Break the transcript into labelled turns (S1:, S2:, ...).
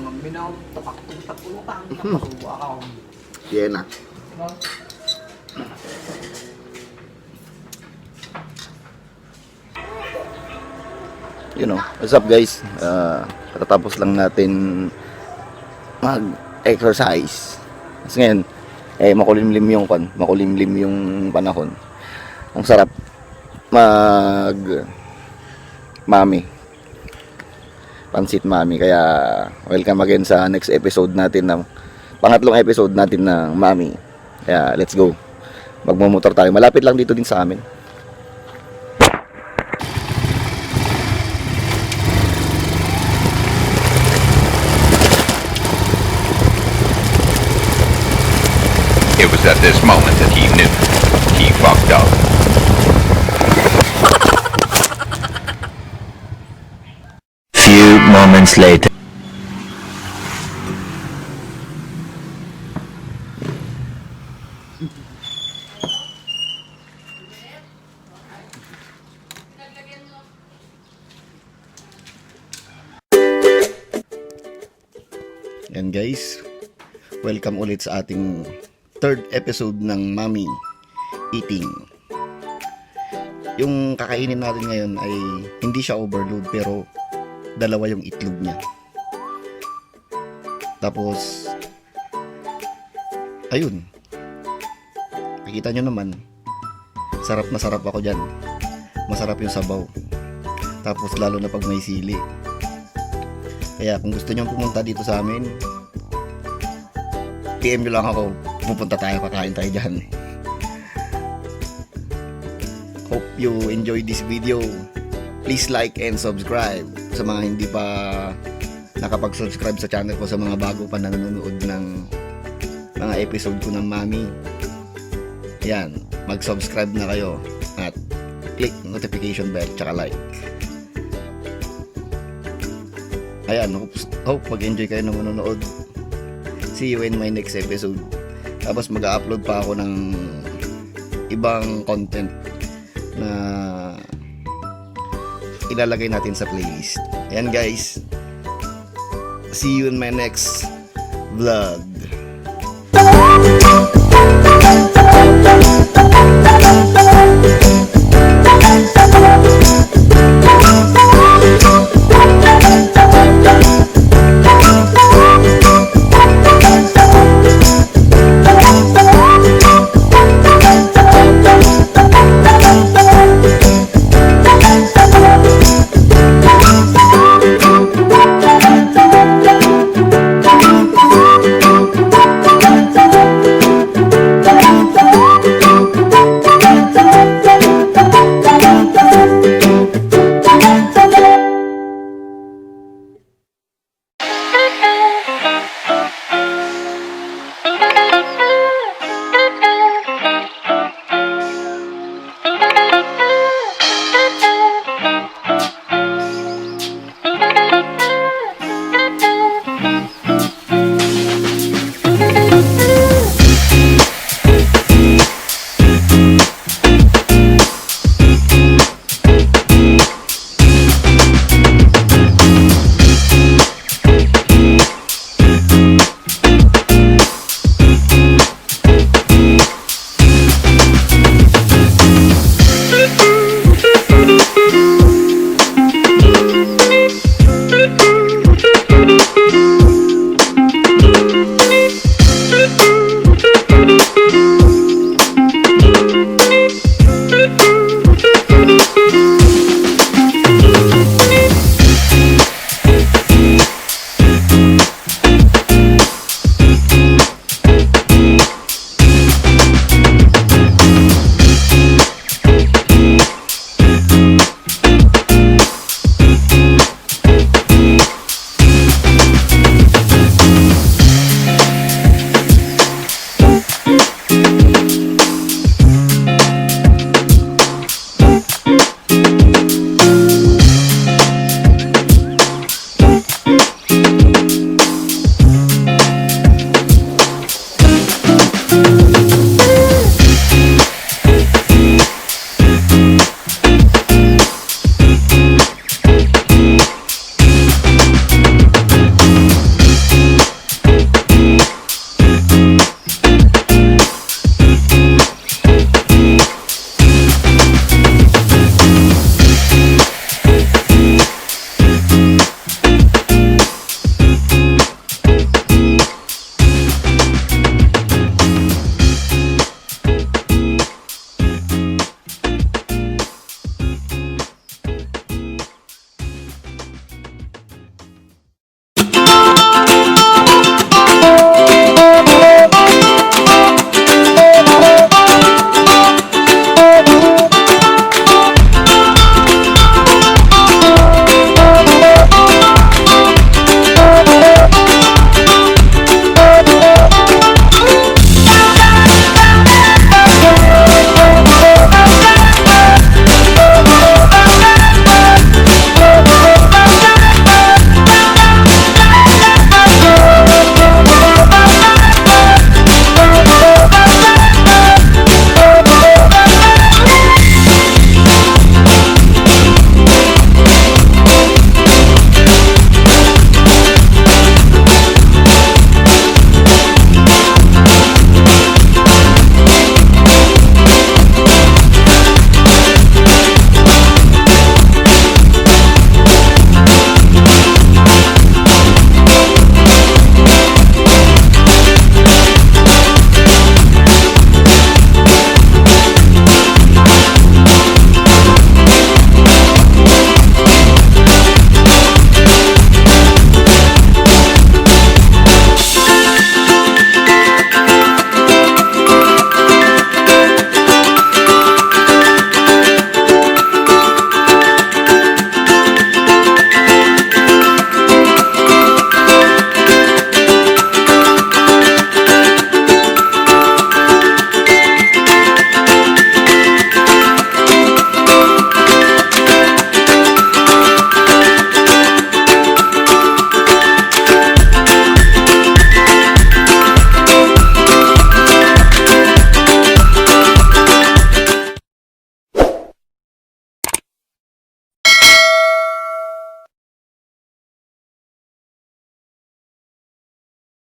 S1: Minaw, tapak-tapak ulo ka. Napasuwa ka.
S2: Yan na. You know, what's up guys? Katatapos lang natin mag-exercise. Kasi ngayon, makulimlim yung panahon. Ang sarap mami. Pansit mami. Kaya welcome again sa next episode natin ng pangatlong episode natin ng mami. Kaya let's go. Magmumotor tayo. Malapit lang dito din sa amin.
S3: It was at this moment that he knew he fucked up.
S4: Few moments later.
S2: Yan guys, welcome ulit sa ating third episode ng Mami Eating. Yung kakainin natin ngayon ay hindi siya overload pero dalawa yung itlog niya. Tapos ayun, nakikita nyo naman, sarap na sarap ako dyan. Masarap yung sabaw, tapos lalo na pag may sili. Kaya kung gusto nyo pumunta dito sa amin, PM nyo lang ako, pupunta tayo, kakain tayo dyan. Hope you enjoy this video. Please like and subscribe sa mga hindi pa nakapag-subscribe sa channel ko, sa mga bago pa nanonood ng mga episode ko ng Mami. Yan, mag-subscribe na kayo at click notification bell tsaka like. Ayan, hope mag-enjoy kayo ng manonood. See you in my next episode. Tapos mag-upload pa ako ng ibang content na ilalagay natin sa playlist. Ayan guys, see you in my next vlog.